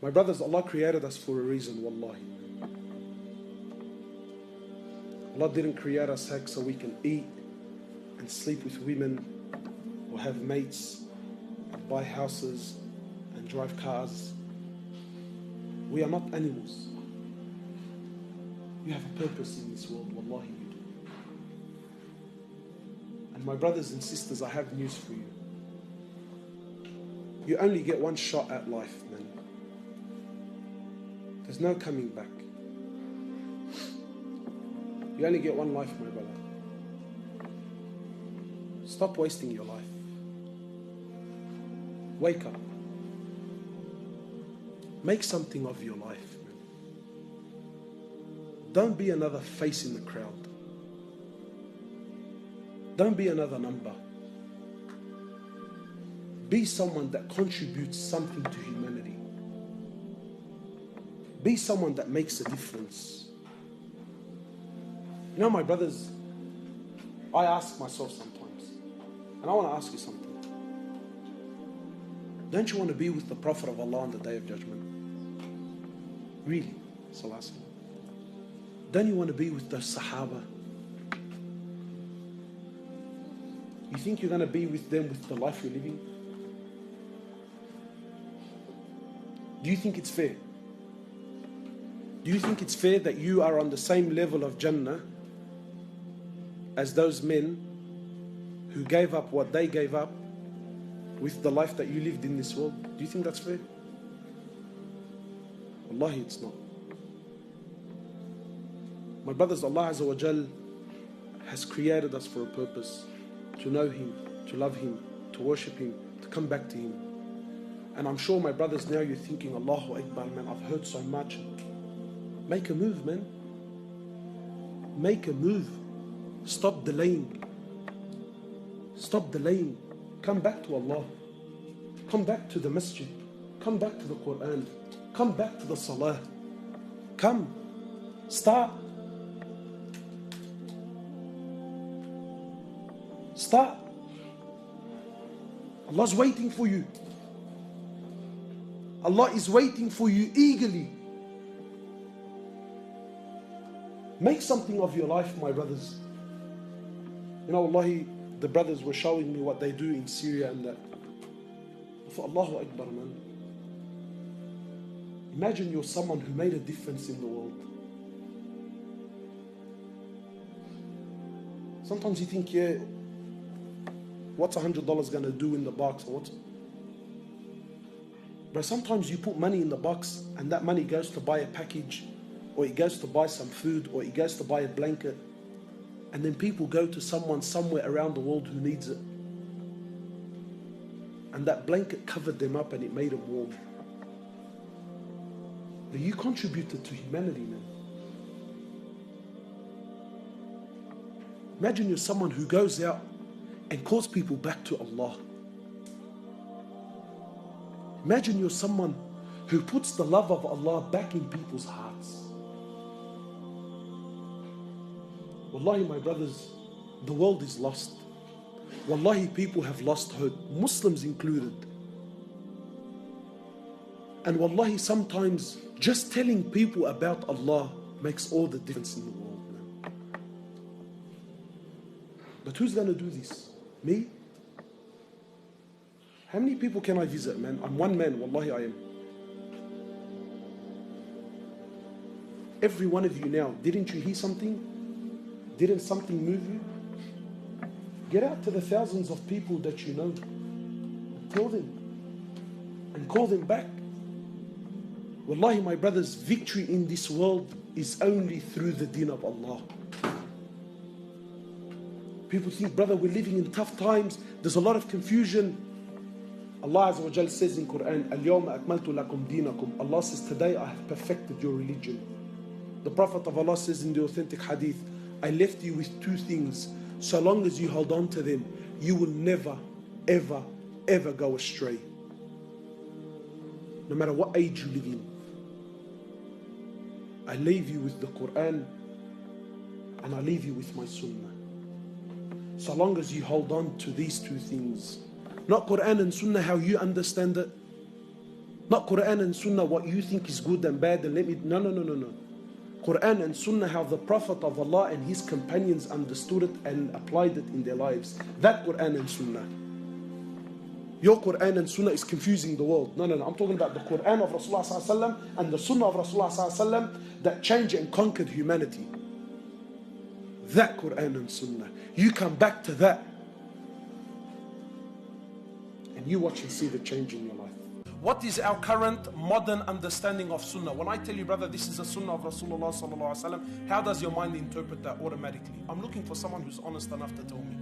My brothers, Allah created us for a reason, wallahi. Allah didn't create us heck so we can eat and sleep with women or have mates and buy houses and drive cars. We are not animals. You have a purpose in this world, wallahi you do. And my brothers and sisters, I have news for you. You only get one shot at life, man. There's no coming back. You only get one life, my brother. Stop wasting your life. Wake up. Make something of your life, man. Don't be another face in the crowd. Don't be another number. Be someone that contributes something to humanity. Be someone that makes a difference. You know, my brothers, I ask myself sometimes, and I want to ask you something. Don't you want to be with the Prophet of Allah on the Day of Judgment? Really? Sallallahu. Don't you want to be with the Sahaba? You think you're going to be with them with the life you're living? Do you think it's fair? Do you think it's fair that you are on the same level of Jannah as those men who gave up what they gave up with the life that you lived in this world? Do you think that's fair? Wallahi, it's not. My brothers, Allah Azza wa Jal has created us for a purpose. To know Him, to love Him, to worship Him, to come back to Him. And I'm sure, my brothers, now you're thinking, Allahu Akbar, man, I've heard so much. Make a move, man. Make a move. Stop delaying. Stop delaying. Come back to Allah. Come back to the masjid. Come back to the Quran. Come back to the salah. Come. Start. Start. Allah's waiting for you. Allah is waiting for you eagerly. Make something of your life, my brothers. You know, Wallahi, the brothers were showing me what they do in Syria and that. I thought, Allahu Akbar, man. Imagine you're someone who made a difference in the world. Sometimes you think, yeah, what's $100 going to do in the box? Or what? But sometimes you put money in the box and that money goes to buy a package, or it goes to buy some food, or it goes to buy a blanket. And then people go to someone somewhere around the world who needs it. And that blanket covered them up and it made them warm. But you contributed to humanity, man. Imagine you're someone who goes out and calls people back to Allah. Imagine you're someone who puts the love of Allah back in people's hearts. Wallahi, my brothers, the world is lost. Wallahi, people have lost hope, Muslims included. And wallahi, sometimes just telling people about Allah makes all the difference in the world, man. But who's going to do this? Me? How many people can I visit, man? I'm one man, wallahi I am. Every one of you now, didn't you hear something? Didn't something move you? Get out to the thousands of people that you know and tell them and call them back. Wallahi, my brothers, victory in this world is only through the deen of Allah. People think, brother, we're living in tough times. There's a lot of confusion. Allah Azza wa Jal says in Quran, Al-Yawma akmaltu lakum dinakum. Allah says, today I have perfected your religion. The Prophet of Allah says in the authentic hadith, I left you with two things. So long as you hold on to them, you will never, ever, ever go astray. No matter what age you live in. I leave you with the Quran and I leave you with my Sunnah. So long as you hold on to these two things. Not Quran and Sunnah how you understand it. Not Quran and Sunnah, what you think is good and bad, and let me. No. Quran and Sunnah, how the Prophet of Allah and his companions understood it and applied it in their lives. That Quran and Sunnah. Your Quran and Sunnah is confusing the world. No. I'm talking about the Quran of Rasulullah ﷺ and the Sunnah of Rasulullah ﷺ that changed and conquered humanity. That Quran and Sunnah. You come back to that and you watch and see the change in your life. What is our current modern understanding of Sunnah? When I tell you, brother, this is a Sunnah of Rasulullah ﷺ, how does your mind interpret that automatically? I'm looking for someone who's honest enough to tell me.